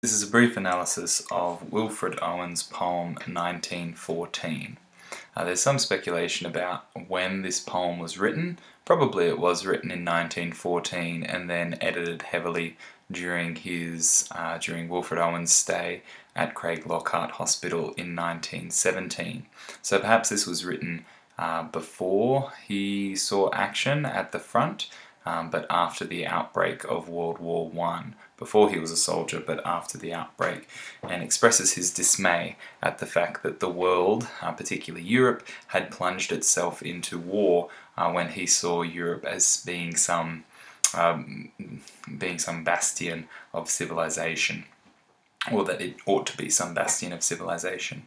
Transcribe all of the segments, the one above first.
This is a brief analysis of Wilfred Owen's poem 1914. There's some speculation about when this poem was written. Probably it was written in 1914 and then edited heavily during Wilfred Owen's stay at Craiglockhart Hospital in 1917. So perhaps this was written before he saw action at the front, but after the outbreak of World War I, before he was a soldier, but after the outbreak, and expresses his dismay at the fact that the world, particularly Europe, had plunged itself into war when he saw Europe as being some bastion of civilization, or that it ought to be some bastion of civilization.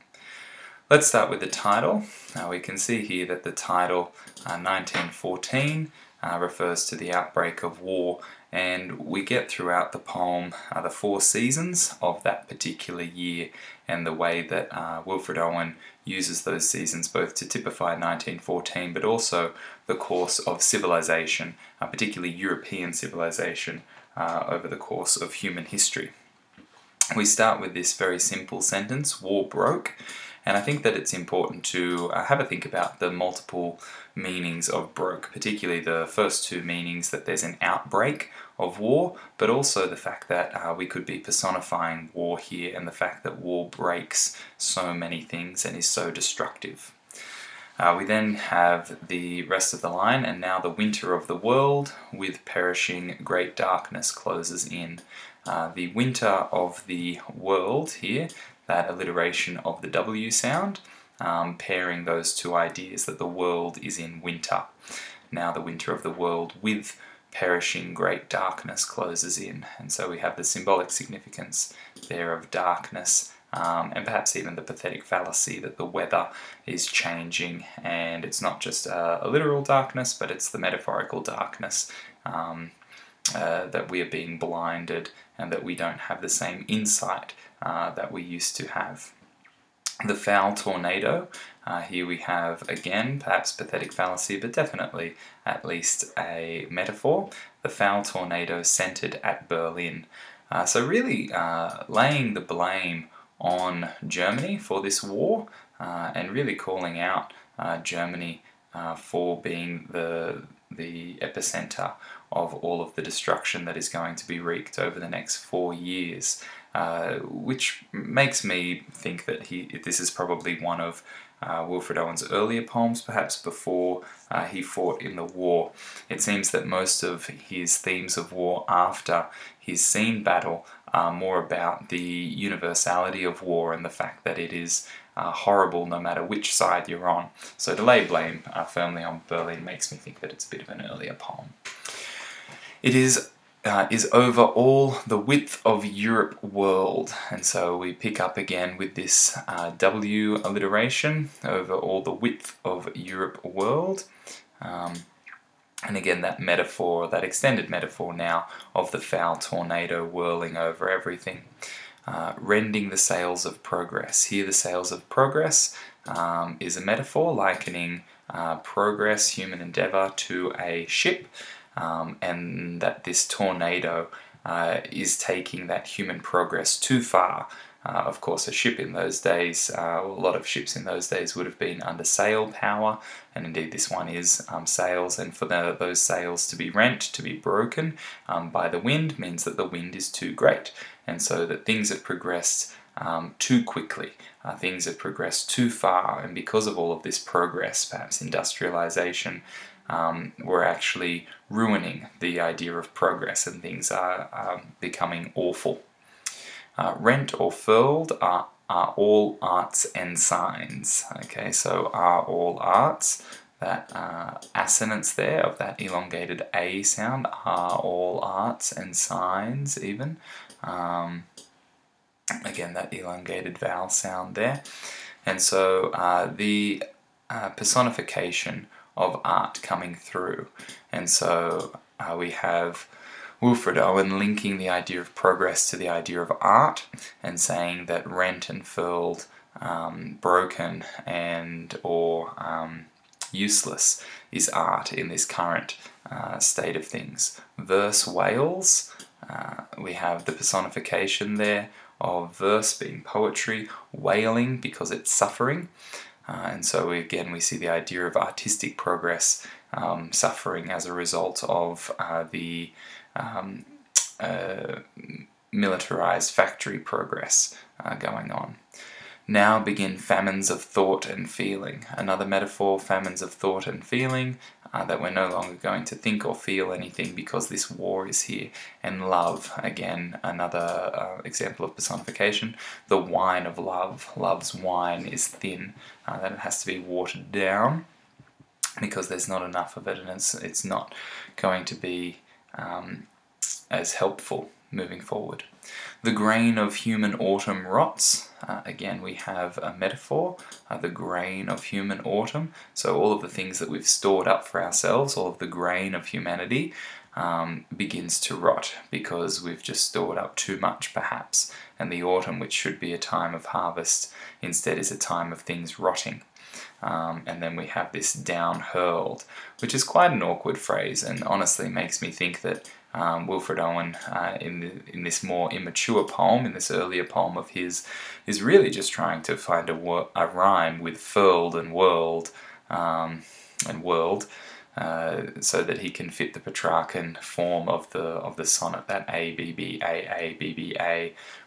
Let's start with the title. We can see here that the title 1914 refers to the outbreak of war, and we get throughout the poem the four seasons of that particular year and the way that Wilfred Owen uses those seasons both to typify 1914 but also the course of civilization, particularly European civilization, over the course of human history. We start with this very simple sentence, war broke, and I think that it's important to have a think about the multiple meanings of broke, particularly the first two meanings, that there's an outbreak of war, but also the fact that we could be personifying war here and the fact that war breaks so many things and is so destructive. We then have the rest of the line, and now the winter of the world with perishing great darkness closes in. The winter of the world here, that alliteration of the W sound, pairing those two ideas that the world is in winter. Now the winter of the world with perishing great darkness closes in, and so we have the symbolic significance there of darkness, and perhaps even the pathetic fallacy that the weather is changing, and it's not just a literal darkness, but it's the metaphorical darkness, that we are being blinded and that we don't have the same insight that we used to have. The foul tornado, here we have again perhaps pathetic fallacy, but definitely at least a metaphor. The foul tornado centered at Berlin. So really laying the blame on Germany for this war, and really calling out Germany for being the epicenter of all of the destruction that is going to be wreaked over the next 4 years, which makes me think that this is probably one of Wilfred Owen's earlier poems, perhaps before he fought in the war. It seems that most of his themes of war after he's seen battle are more about the universality of war and the fact that it is horrible no matter which side you're on. So to lay blame firmly on Berlin makes me think that it's a bit of an earlier poem. It is over all the width of Europe world, and so we pick up again with this W alliteration, over all the width of Europe world, and again that metaphor, that extended metaphor now of the foul tornado whirling over everything. Rending the sails of progress. Here the sails of progress is a metaphor likening progress, human endeavour, to a ship, and that this tornado is taking that human progress too far. Of course, a ship in those days, a lot of ships in those days would have been under sail power, and indeed this one is sails, and for those sails to be rent, to be broken by the wind, means that the wind is too great, and so that things have progressed too quickly, things have progressed too far, and because of all of this progress, perhaps industrialization, we're actually ruining the idea of progress, and things are becoming awful. Rent or furled are all arts and signs. Okay, so are all arts, that assonance there of that elongated A sound, are all arts and signs even. Again, that elongated vowel sound there. And so the personification of art coming through. And so we have Wilfred Owen linking the idea of progress to the idea of art and saying that rent and furled, broken and or useless is art in this current state of things. Verse Wails, We have the personification there of verse being poetry, wailing because it's suffering. And so again we see the idea of artistic progress suffering as a result of the militarized factory progress going on. Now begin famines of thought and feeling. Another metaphor, famines of thought and feeling, that we're no longer going to think or feel anything because this war is here. And love, again, another example of personification, the wine of love. Love's wine is thin, that it has to be watered down because there's not enough of it, and it's not going to be as helpful moving forward. The grain of human autumn rots. Again, we have a metaphor, the grain of human autumn. So all of the things that we've stored up for ourselves, all of the grain of humanity, begins to rot because we've just stored up too much, perhaps. And the autumn, which should be a time of harvest, instead is a time of things rotting. And then we have this down hurled, which is quite an awkward phrase, and honestly makes me think that Wilfred Owen, in this more immature poem, in this earlier poem of his, is really just trying to find a rhyme with furled and whirled, so that he can fit the Petrarchan form of the sonnet, that A-B-B-A-A-B-B-A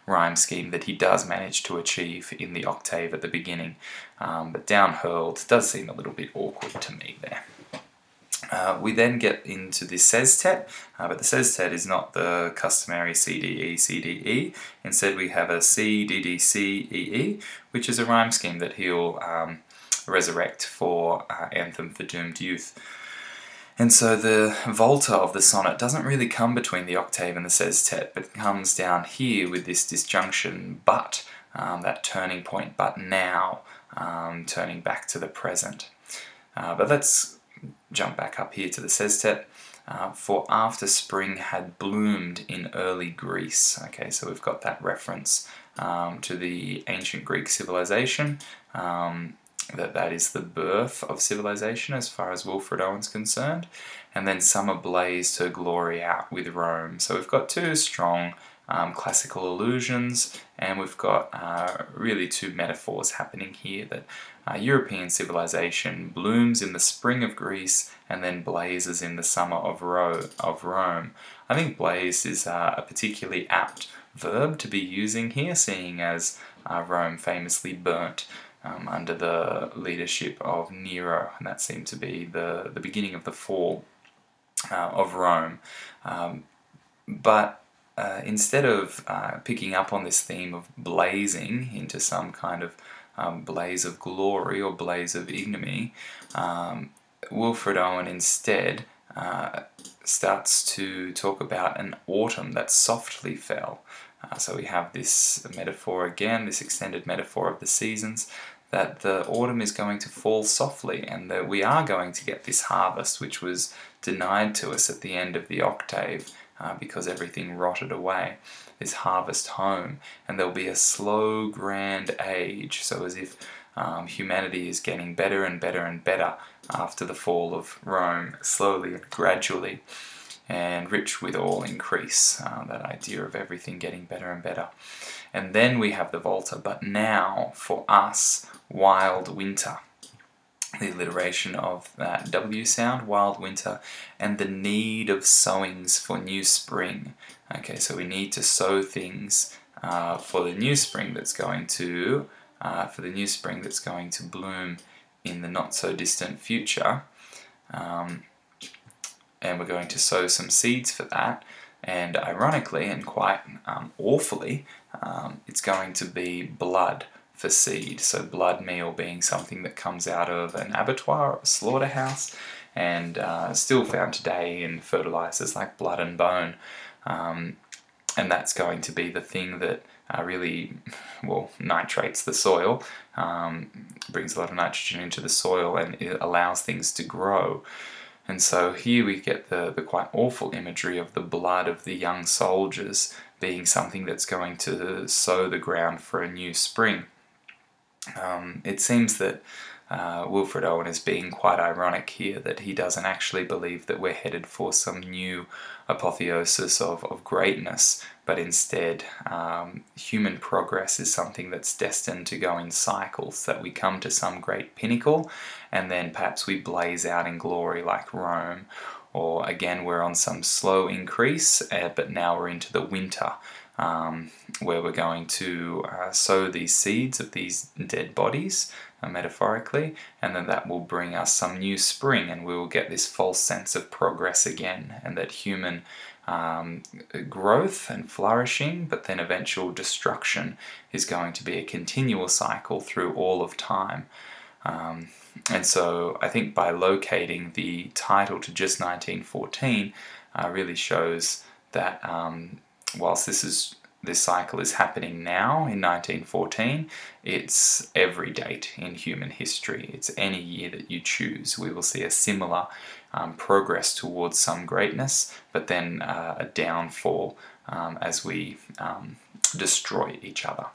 rhyme scheme that he does manage to achieve in the octave at the beginning. But down hurled does seem a little bit awkward to me there. We then get into the sestet, but the sestet is not the customary C-D-E, C-D-E. Instead we have a C-D-D-C-E-E, which is a rhyme scheme that he'll resurrect for Anthem for Doomed Youth. And so the volta of the sonnet doesn't really come between the octave and the sestet, but comes down here with this disjunction but, that turning point, but now, turning back to the present. But let's jump back up here to the sestet. For after spring had bloomed in early Greece. Okay, so we've got that reference to the ancient Greek civilization, that is the birth of civilization as far as Wilfred Owen's concerned, and then summer blazed her glory out with Rome. So we've got two strong classical allusions, and we've got really two metaphors happening here, that European civilization blooms in the spring of Greece and then blazes in the summer of Rome. I think blaze is a particularly apt verb to be using here, seeing as Rome famously burnt under the leadership of Nero, and that seemed to be the beginning of the fall of Rome. But instead of picking up on this theme of blazing into some kind of blaze of glory or blaze of ignominy, Wilfred Owen instead starts to talk about an autumn that softly fell. So we have this metaphor again, this extended metaphor of the seasons, that the autumn is going to fall softly, and that we are going to get this harvest which was denied to us at the end of the octave because everything rotted away, this harvest home, and there'll be a slow grand age, so as if humanity is getting better and better and better after the fall of Rome, slowly and gradually, and rich with all increase, that idea of everything getting better and better. And then we have the volta, but now for us, wild winter. The alliteration of that W sound, wild winter, and the need of sowings for new spring. Okay, so we need to sow things for the new spring that's going to bloom in the not so distant future, and we're going to sow some seeds for that. And ironically, and quite awfully, it's going to be blood for seed. So blood meal being something that comes out of an abattoir or a slaughterhouse, and still found today in fertilizers like blood and bone. And that's going to be the thing that really, well, nitrates the soil, brings a lot of nitrogen into the soil, and it allows things to grow. And so here we get the quite awful imagery of the blood of the young soldiers being something that's going to sow the ground for a new spring. It seems that Wilfred Owen is being quite ironic here, that he doesn't actually believe that we're headed for some new apotheosis of greatness, but instead human progress is something that's destined to go in cycles, that we come to some great pinnacle and then perhaps we blaze out in glory like Rome, or again we're on some slow increase, but now we're into the winter, where we're going to sow these seeds of these dead bodies, metaphorically, and then that will bring us some new spring, and we will get this false sense of progress again, and that human growth and flourishing, but then eventual destruction, is going to be a continual cycle through all of time. And so I think by locating the title to just 1914 really shows that whilst this cycle is happening now in 1914, it's every date in human history. It's any year that you choose. We will see a similar progress towards some greatness, but then a downfall as we destroy each other.